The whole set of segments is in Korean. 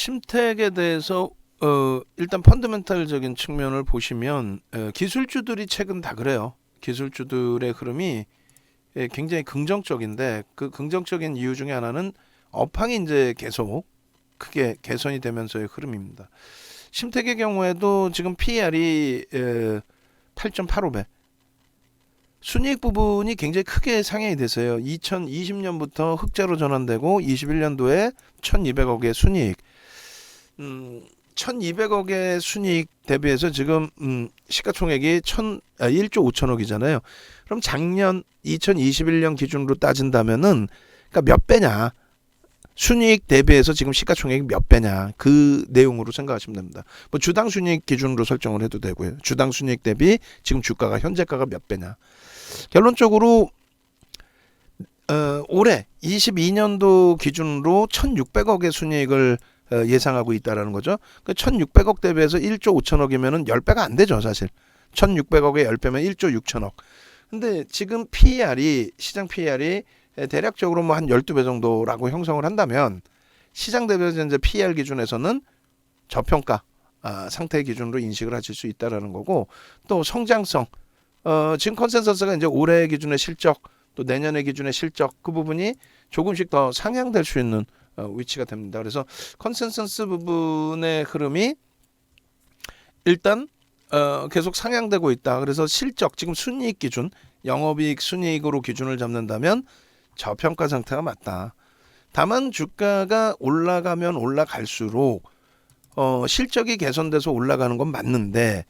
심택에 대해서 일단 펀더멘탈적인 측면을 보시면 기술주들이 최근 다 그래요. 기술주들의 흐름이 굉장히 긍정적인데 그 긍정적인 이유 중에 하나는 업황이 이제 계속 크게 개선이 되면서의 흐름입니다. 심택의 경우에도 지금 PER이 8.85배, 순이익 부분이 굉장히 크게 상향이 됐어요. 2020년부터 흑자로 전환되고 21년도에 1200억의 순이익, 1200억의 순이익 대비해서 지금 시가총액이 1조 5천억이잖아요. 그럼 작년 2021년 기준으로 따진다면은 그러니까 몇 배냐? 순이익 대비해서 지금 시가총액이 몇 배냐? 그 내용으로 생각하시면 됩니다. 뭐 주당 순이익 기준으로 설정을 해도 되고요. 주당 순이익 대비 지금 주가가 현재가가 몇 배냐? 결론적으로 올해 22년도 기준으로 1,600억의 순이익을 예상하고 있다라는 거죠. 그 1,600억 대비해서 1조 5천억이면은 10배가 안 되죠, 사실. 1,600억에 10배면 1조 6천억. 근데 지금 PER이 시장 PER이 대략적으로 뭐 한 12배 정도라고 형성을 한다면 시장 대비해서 이제 PER 기준에서는 저평가 상태 기준으로 인식을 하실 수 있다라는 거고, 또 성장성, 지금 컨센서스가 이제 올해 기준의 실적, 또 내년의 기준의 실적, 그 부분이 조금씩 더 상향될 수 있는 위치가 됩니다. 그래서 컨센서스 부분의 흐름이 일단 계속 상향되고 있다. 그래서 실적, 지금 순이익 기준, 영업이익 순이익으로 기준을 잡는다면 저평가 상태가 맞다. 다만 주가가 올라가면 올라갈수록 실적이 개선돼서 올라가는 건 맞는데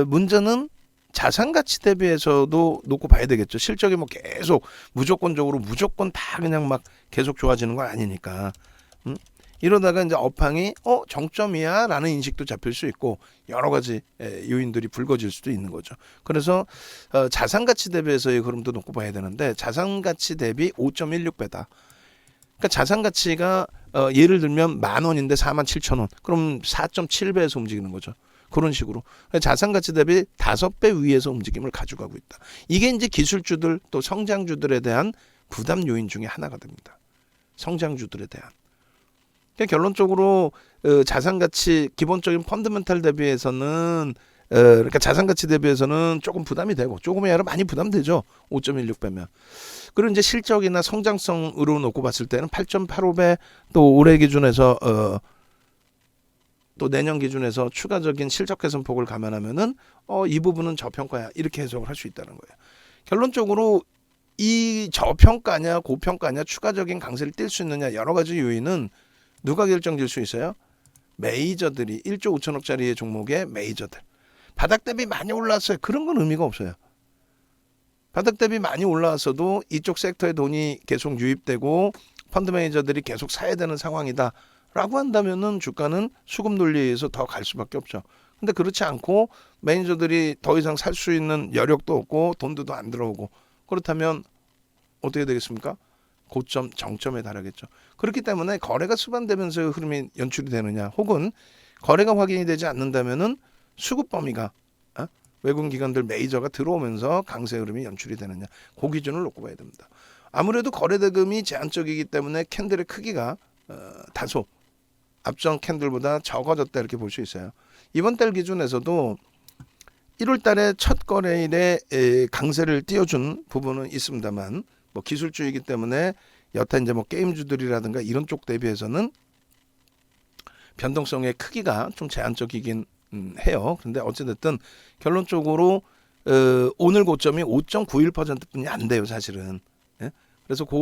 문제는 자산 가치 대비해서도 놓고 봐야 되겠죠. 실적이 뭐 계속 무조건적으로 무조건 다 그냥 막 계속 좋아지는 건 아니니까. 이러다가 이제 업황이 정점이야 라는 인식도 잡힐 수 있고 여러 가지 요인들이 불거질 수도 있는 거죠. 그래서 자산 가치 대비해서의 흐름도 놓고 봐야 되는데 자산 가치 대비 5.16배다. 그러니까 자산 가치가 예를 들면 10,000원인데 47,000원. 그럼 4.7배에서 움직이는 거죠. 그런 식으로 자산 가치 대비 5배 위에서 움직임을 가져가고 있다. 이게 이제 기술주들 또 성장주들에 대한 부담 요인 중에 하나가 됩니다. 성장주들에 대한. 그러니까 결론적으로 자산 가치 기본적인 펀더멘탈 대비해서는 그러니까 자산 가치 대비해서는 조금 부담이 되고 조금이 아니라 많이 부담되죠. 5.16배면. 그리고 이제 실적이나 성장성으로 놓고 봤을 때는 8.85배, 또 올해 기준에서 또 내년 기준에서 추가적인 실적 개선폭을 감안하면은 이 부분은 저평가야, 이렇게 해석을 할 수 있다는 거예요. 결론적으로 이 저평가냐 고평가냐 추가적인 강세를 띌 수 있느냐 여러 가지 요인은 누가 결정질 수 있어요? 메이저들이 1조 5천억짜리의 종목의 메이저들. 바닥 대비 많이 올랐어요. 그런 건 의미가 없어요. 바닥 대비 많이 올라왔어도 이쪽 섹터에 돈이 계속 유입되고 펀드 매니저들이 계속 사야 되는 상황이다 라고 한다면은 주가는 수급 논리에서 더 갈 수밖에 없죠. 근데 그렇지 않고 매니저들이 더 이상 살 수 있는 여력도 없고 돈도 안 들어오고 그렇다면 어떻게 되겠습니까? 고점 정점에 달하겠죠. 그렇기 때문에 거래가 수반되면서 흐름이 연출이 되느냐, 혹은 거래가 확인이 되지 않는다면은 수급 범위가 외국 기관들 메이저가 들어오면서 강세 흐름이 연출이 되느냐, 그 기준을 놓고 봐야 됩니다. 아무래도 거래 대금이 제한적이기 때문에 캔들의 크기가 다소 앞전 캔들보다 적어졌다 이렇게 볼 수 있어요. 이번 달 기준에서도 1월 달에 첫 거래일에 강세를 띄워준 부분은 있습니다만, 뭐 기술주이기 때문에 여타 이제 뭐 게임주들이라든가 이런 쪽 대비해서는 변동성의 크기가 좀 제한적이긴 해요. 그런데 어찌됐든 결론적으로 오늘 고점이 5.91%뿐이 안 돼요, 사실은. 예? 그래서 그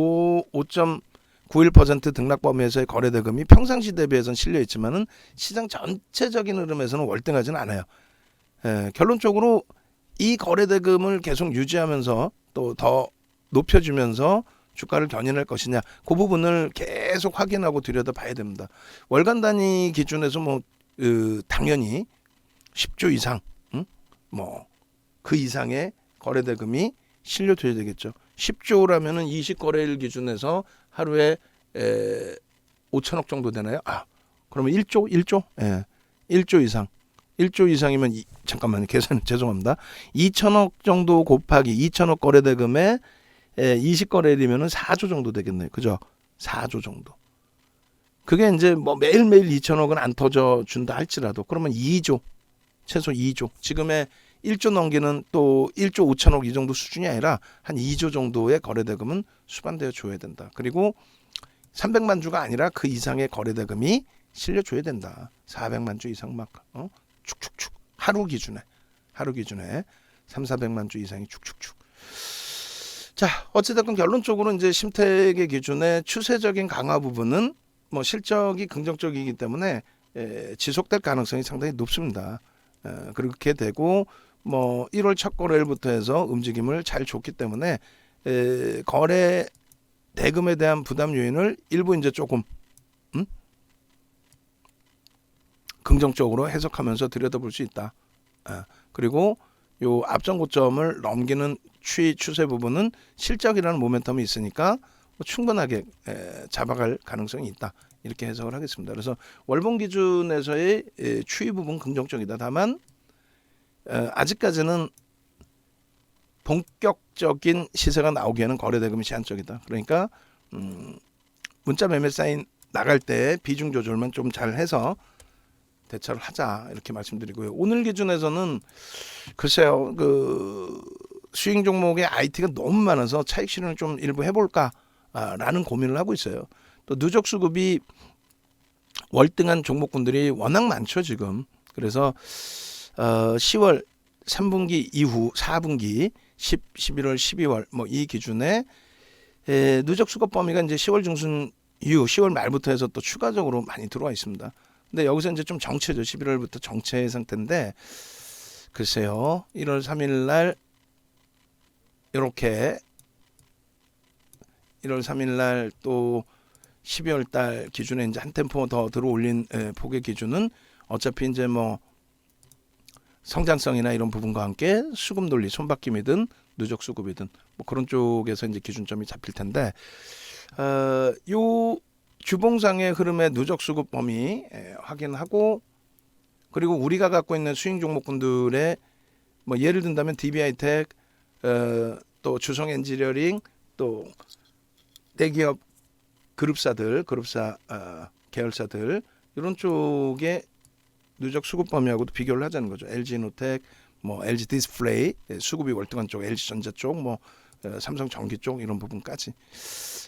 5.91% 등락 범위에서의 거래 대금이 평상시 대비해서는 실려 있지만은 시장 전체적인 흐름에서는 월등하지는 않아요. 결론적으로 이 거래 대금을 계속 유지하면서 또 더 높여주면서 주가를 견인할 것이냐, 그 부분을 계속 확인하고 들여다봐야 됩니다. 월간 단위 기준에서 뭐 당연히 10조 이상, 뭐 그 이상의 거래 대금이 실려줘야 되겠죠. 10조라면은 20거래일 기준에서 하루에 5천억 정도 되나요? 그러면 1조? 예. 1조 이상. 1조 이상이면 잠깐만요. 계산 죄송합니다. 2천억 정도 곱하기 2천억 거래 대금에 20거래일이면은 4조 정도 되겠네요. 그죠? 4조 정도. 그게 이제 뭐 매일매일 2천억은 안 터져 준다 할지라도 그러면 2조, 최소 2조. 지금의 1조 넘기는 또 1조 5천억 이 정도 수준이 아니라 한 2조 정도의 거래대금은 수반되어 줘야 된다. 그리고 300만 주가 아니라 그 이상의 거래대금이 실려줘야 된다. 400만 주 이상 막 축축축 하루 기준에 3, 400만 주 이상이 축축축. 자, 어찌됐건 결론적으로 이제 심택의 기준의 추세적인 강화 부분은 뭐 실적이 긍정적이기 때문에 지속될 가능성이 상당히 높습니다. 그렇게 되고 뭐 1월 첫 거래일부터 해서 움직임을 잘 줬기 때문에 거래 대금에 대한 부담 요인을 일부 이제 조금 긍정적으로 해석하면서 들여다볼 수 있다. 그리고 요 앞전 고점을 넘기는 추세 부분은 실적이라는 모멘텀이 있으니까 충분하게 잡아갈 가능성이 있다. 이렇게 해석을 하겠습니다. 그래서 월봉 기준에서의 추이 부분 긍정적이다. 다만 아직까지는 본격적인 시세가 나오기에는 거래대금이 제한적이다. 그러니까 문자 매매 사인 나갈 때 비중 조절만 좀 잘 해서 대처를 하자 이렇게 말씀드리고요. 오늘 기준에서는 글쎄요, 그 스윙 종목의 IT가 너무 많아서 차익 실현을 좀 일부 해볼까라는 고민을 하고 있어요. 또 누적 수급이 월등한 종목군들이 워낙 많죠 지금. 그래서 10월 3분기 이후 4분기 11월 12월 뭐 이 기준에 누적 수급 범위가 이제 10월 중순 이후 10월 말부터 해서 또 추가적으로 많이 들어와 있습니다. 근데 여기서 이제 좀 정체죠. 11월부터 정체 상태인데 글쎄요. 1월 3일 날 이렇게 1월 3일 날 또 12월 달 기준에 이제 한 템포 더 들어올린 폭의 기준은 어차피 이제 뭐 성장성이나 이런 부분과 함께 수급 논리, 손바뀜이든 누적 수급이든 뭐 그런 쪽에서 이제 기준점이 잡힐 텐데 요 주봉상의 흐름의 누적 수급 범위 확인하고 그리고 우리가 갖고 있는 스윙 종목군들의 뭐 예를 든다면 DB하이텍 또 주성 엔지니어링 또 대기업 그룹사 계열사들 이런 쪽의 누적 수급 범위하고도 비교를 하자는 거죠. LG노텍, 뭐 LG 디스플레이 수급이 월등한 쪽, LG전자 쪽, 뭐 삼성전기 쪽 이런 부분까지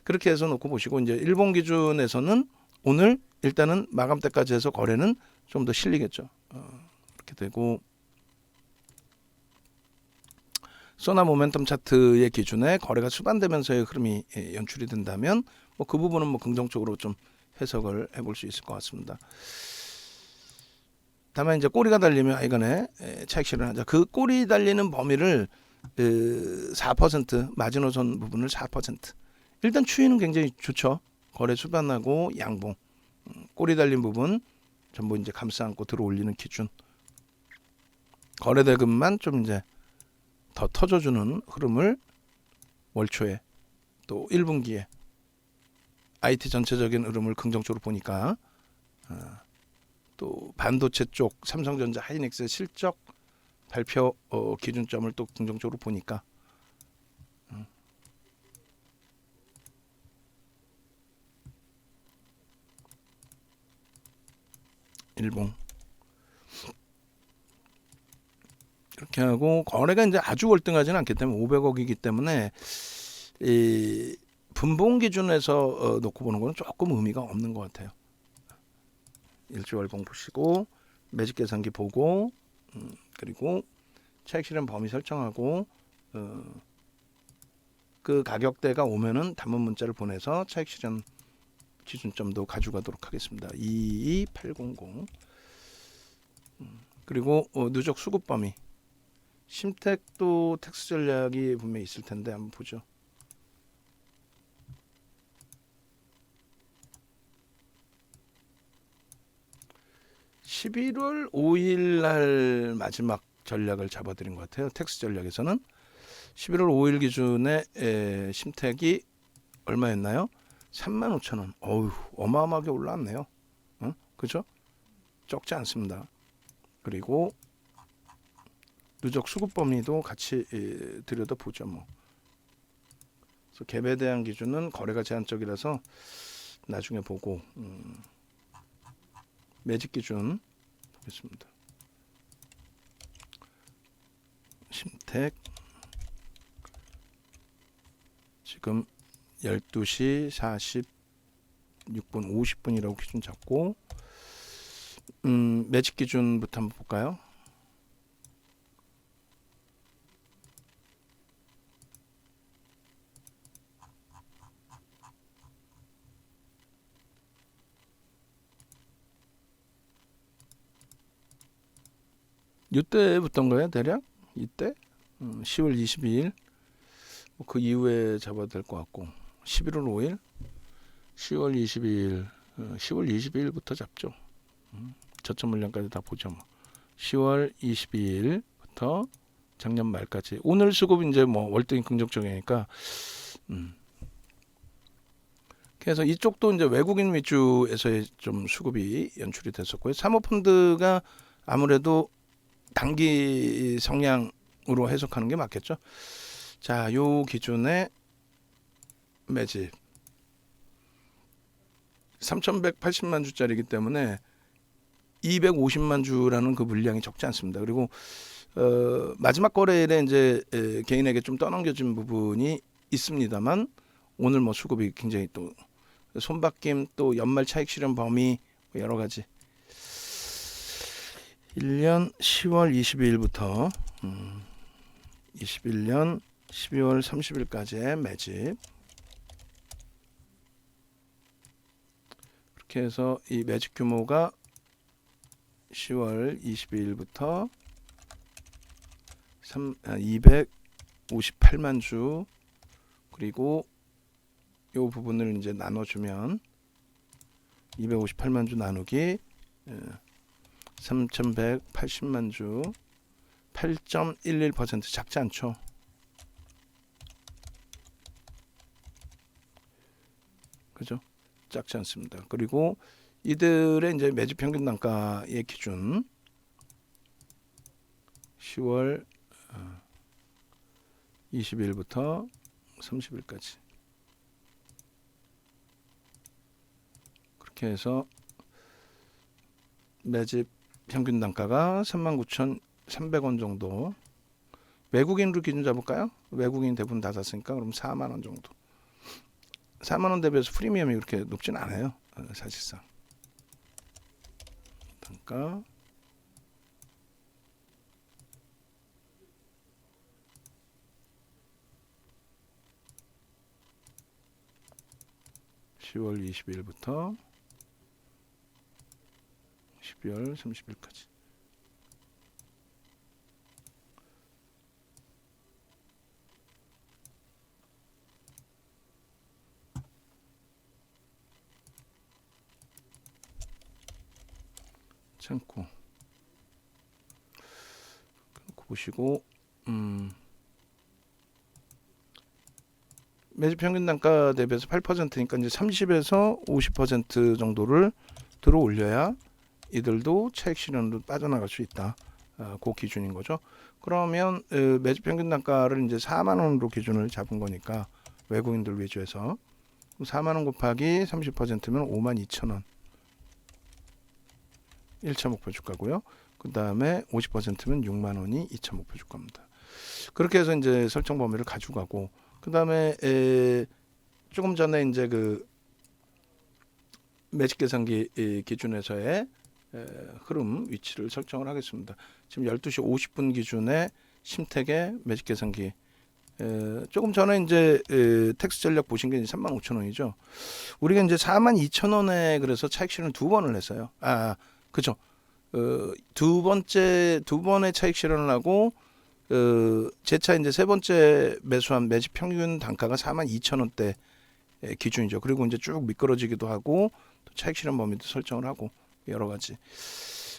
그렇게 해서 놓고 보시고 이제 일본 기준에서는 오늘 일단은 마감 때까지 해서 거래는 좀 더 실리겠죠. 이렇게 되고 소나 모멘텀 차트의 기준에 거래가 수반되면서의 흐름이 연출이 된다면 뭐 그 부분은 뭐 긍정적으로 좀 해석을 해볼 수 있을 것 같습니다. 다만 이제 꼬리가 달리면 이거네 차익 실현하자. 그 꼬리 달리는 범위를 4% 마지노선 부분을 4%. 일단 추이는 굉장히 좋죠. 거래 수반하고 양봉, 꼬리 달린 부분 전부 이제 감싸 안고 들어올리는 기준. 거래 대금만 좀 이제 더 터져주는 흐름을 월초에 또 1분기에 IT 전체적인 흐름을 긍정적으로 보니까 또 반도체 쪽 삼성전자 하이닉스의 실적 발표 기준점을 또 긍정적으로 보니까 일봉 이렇게 하고 거래가 이제 아주 월등하지는 않기 때문에 500억이기 때문에 이 분봉 기준에서 놓고 보는 거는 조금 의미가 없는 것 같아요. 일주월봉 보시고 매직 계산기 보고 그리고 차익 실현 범위 설정하고 그 가격대가 오면은 단문 문자를 보내서 차익 실현 기준점도 가져가도록 하겠습니다. 22800 그리고 누적 수급 범위 심택도 텍스 전략이 분명히 있을 텐데 한번 보죠. (11월 5일) 날 마지막 전략을 잡아드린 것 같아요. 텍스 전략에서는 11월 5일 기준에 심택이 얼마였나요? 35,000원. 어휴, 어마어마하게 올라왔네요. 그죠? 적지 않습니다. 그리고 누적 수급 범위도 같이 들여다보죠. 뭐. 그래서 갭에 대한 기준은 거래가 제한적이라서 나중에 보고 매직 기준 보겠습니다. 심택 지금 12시 46분 50분이라고 기준 잡고 매직 기준부터 한번 볼까요? 이때부터인가요? 대략? 이때? 10월 22일 그 이후에 잡아도 될 것 같고 11월 5일 10월 22일 10월 22일부터 잡죠. 저점 물량까지 다 보죠. 뭐. 10월 22일부터 작년 말까지 오늘 수급 이제 뭐 월등히 긍정적이니까 그래서 이쪽도 이제 외국인 위주에서의 좀 수급이 연출이 됐었고요. 사모펀드가 아무래도 단기 성향으로 해석하는 게 맞겠죠. 자, 요 기준에 매집 3,180만 주짜리이기 때문에 250만 주라는 그 물량이 적지 않습니다. 그리고 마지막 거래일에 이제 개인에게 좀 떠넘겨진 부분이 있습니다만 오늘 뭐 수급이 굉장히 또 손바뀜 또 연말 차익 실현 범위 여러 가지 1년 10월 22일부터 21년 12월 30일까지의 매집 그렇게 해서 이 매집 규모가 10월 22일부터 258만 주 그리고 이 부분을 이제 나눠주면 258만 주 나누기 3,180만 주 8.11% 작지 않죠. 그죠? 작지 않습니다. 그리고 이들의 이제 매집 평균 단가의 기준 10월 20일부터 30일까지 그렇게 해서 매집 평균 단가가 39,300원 정도. 외국인으로 기준 잡을까요? 외국인 대부분 다 샀으니까 그럼 4만 원 정도. 4만 원 대비해서 프리미엄이 그렇게 높진 않아요. 사실상. 단가 10월 20일부터 12월 30일까지. 참고 보시고 매집 평균 단가 대비해서 8%니까 이제 30에서 50% 정도를 들어 올려야 이들도 차익 실현으로 빠져나갈 수 있다. 그 기준인 거죠. 그러면 매집 평균 단가를 이제 4만 원으로 기준을 잡은 거니까 외국인들 위주에서 4만 원 곱하기 30%면 52,000원. 1차 목표 주가고요. 그 다음에 50%면 6만 원이 2차 목표 주가입니다. 그렇게 해서 이제 설정 범위를 가져가고 그 다음에 조금 전에 이제 그 매직 계산기 기준에서의 흐름 위치를 설정을 하겠습니다. 지금 12시 50분 기준에 심택의 매직 계산기 조금 전에 이제 텍스 전략 보신 게 35,000원이죠. 우리가 이제 42,000원에 그래서 차익 실현을 두 번을 했어요. 그죠. 두 번의 차익 실현을 하고 제차 이제 세 번째 매수한 매집 평균 단가가 42,000원대 기준이죠. 그리고 이제 쭉 미끄러지기도 하고 또 차익 실현 범위도 설정을 하고 여러 가지.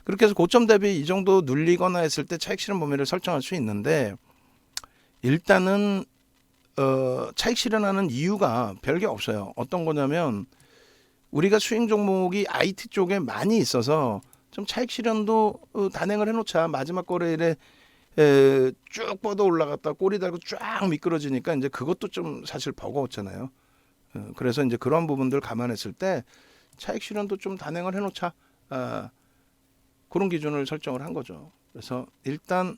그렇게 해서 고점 대비 이 정도 눌리거나 했을 때 차익 실현 범위를 설정할 수 있는데 일단은 차익 실현하는 이유가 별게 없어요. 어떤 거냐면 우리가 수익 종목이 IT 쪽에 많이 있어서 좀 차익 실현도 단행을 해놓자. 마지막 거래일에 쭉 뻗어 올라갔다 꼬리 달고 쫙 미끄러지니까 이제 그것도 좀 사실 버거웠잖아요. 그래서 이제 그런 부분들 감안했을 때 차익 실현도 좀 단행을 해놓자. 그런 기준을 설정을 한 거죠. 그래서 일단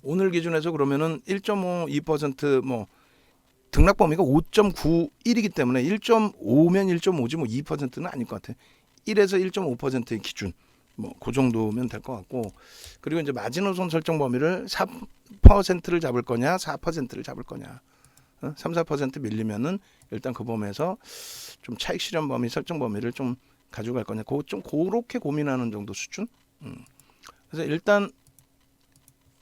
오늘 기준에서 그러면은 1.52% 뭐 등락 범위가 5.91이기 때문에 1.5면 1.5지 뭐 2%는 아닐 것 같아. 1에서 1.5%의 기준 뭐 그 정도면 될 것 같고, 그리고 이제 마지노선 설정 범위를 4%를 잡을 거냐 4%를 잡을 거냐. 3, 4% 밀리면은 일단 그 범위에서 좀 차익 실현 범위 설정 범위를 좀 가져갈 거냐. 좀 그렇게 고민하는 정도 수준. 그래서 일단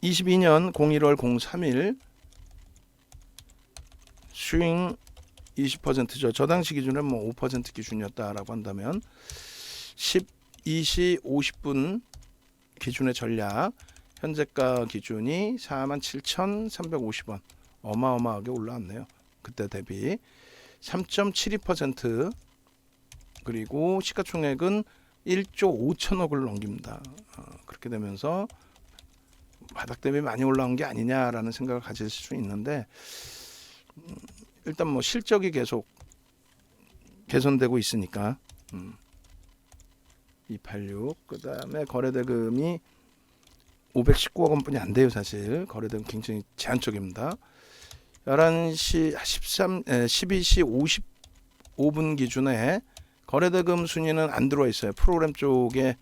22년 01월 03일 스윙 20%죠. 저 당시 기준은 뭐 5% 기준이었다라고 한다면 12시 50분 기준의 전략 현재가 기준이 47,350원, 어마어마하게 올라왔네요. 그때 대비 3.72%, 그리고 시가총액은 1조 5천억을 넘깁니다. 그렇게 되면서 바닥 대비 많이 올라온 게 아니냐라는 생각을 가질 수 있는데, 일단 뭐 실적이 계속 개선되고 있으니까 286, 그 다음에 거래대금이 519억 원뿐이 안 돼요. 사실 거래대금 굉장히 제한적입니다. 11시 12시 55분 기준에 거래대금 순위는 안 들어와 있어요. 프로그램 쪽에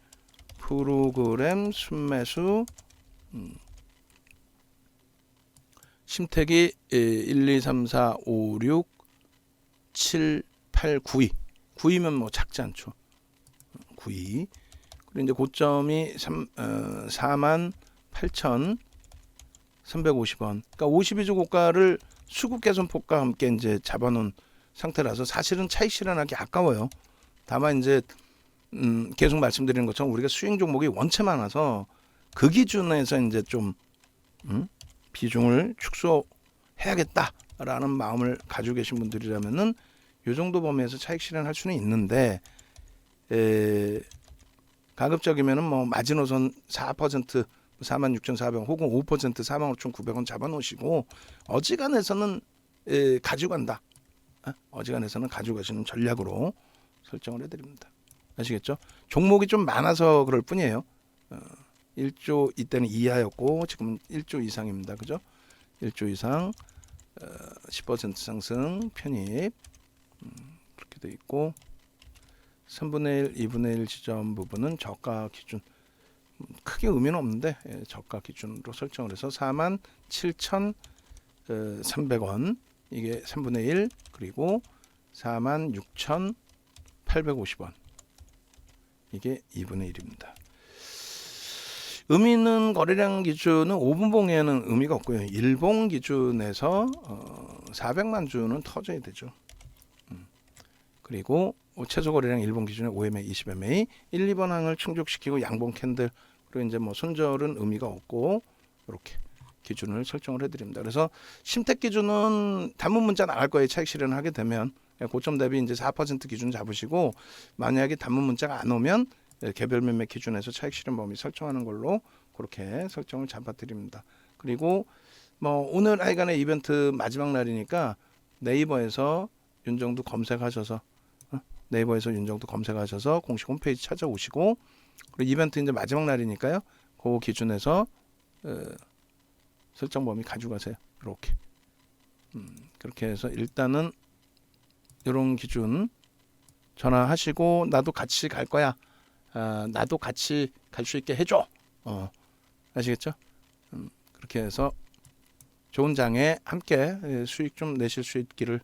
프로그램 순매수 심택이 1, 2, 3, 4, 5, 6, 7, 8, 9위. 9위면 뭐 작지 않죠. 9위. 그리고 이제 고점이 48,350원. 그러니까 52주 고가를 수급 개선 폭과 함께 이제 잡아놓은 상태라서 사실은 차익 실현하기 아까워요. 다만 이제 계속 말씀드리는 것처럼 우리가 수익 종목이 원체 많아서 그 기준에서 이제 좀 비중을 축소해야겠다라는 마음을 가지고 계신 분들이라면은 이 정도 범위에서 차익 실현할 수는 있는데, 가급적이면은 뭐 마지노선 4% 46,400원 혹은 5% 45,900원 잡아놓으시고 어지간해서는 가져간다. 어지간해서는 가져가시는 전략으로 설정을 해드립니다. 아시겠죠? 종목이 좀 많아서 그럴 뿐이에요. 1조 이때는 이하였고 지금은 1조 이상입니다. 그죠? 1조 이상 10% 상승 편입 그렇게 돼 있고, 3분의 1, 2분의 1 지점 부분은 저가 기준 크게 의미는 없는데 저가 기준으로 설정을 해서 47,300원 이게 3분의 1, 그리고 46,850원 이게 2분의 1입니다. 의미 있는 거래량 기준은 5분 봉에는 의미가 없고요. 일봉 기준에서 400만 주는 터져야 되죠. 그리고 최소 거래량 일본 기준에 5MA, 20MA, 1, 2번 항을 충족시키고 양봉 캔들, 그리고 이제 뭐 손절은 의미가 없고 이렇게 기준을 설정을 해드립니다. 그래서 심택 기준은 단문 문자 나갈 거예요. 차익 실현을 하게 되면 고점 대비 이제 4% 기준 잡으시고, 만약에 단문 문자가 안 오면 개별 매매 기준에서 차익 실현 범위 설정하는 걸로 그렇게 설정을 잡아드립니다. 그리고 뭐 오늘 하여간에 이벤트 마지막 날이니까 네이버에서 윤정두 검색하셔서 공식 홈페이지 찾아오시고, 그리고 이벤트 이제 마지막 날이니까요. 그 기준에서 설정 범위 가져가세요. 이렇게 그렇게 해서 일단은 이런 기준 전화하시고 나도 같이 갈 거야. 나도 같이 갈 수 있게 해줘. 아시겠죠? 그렇게 해서 좋은 장에 함께 수익 좀 내실 수 있기를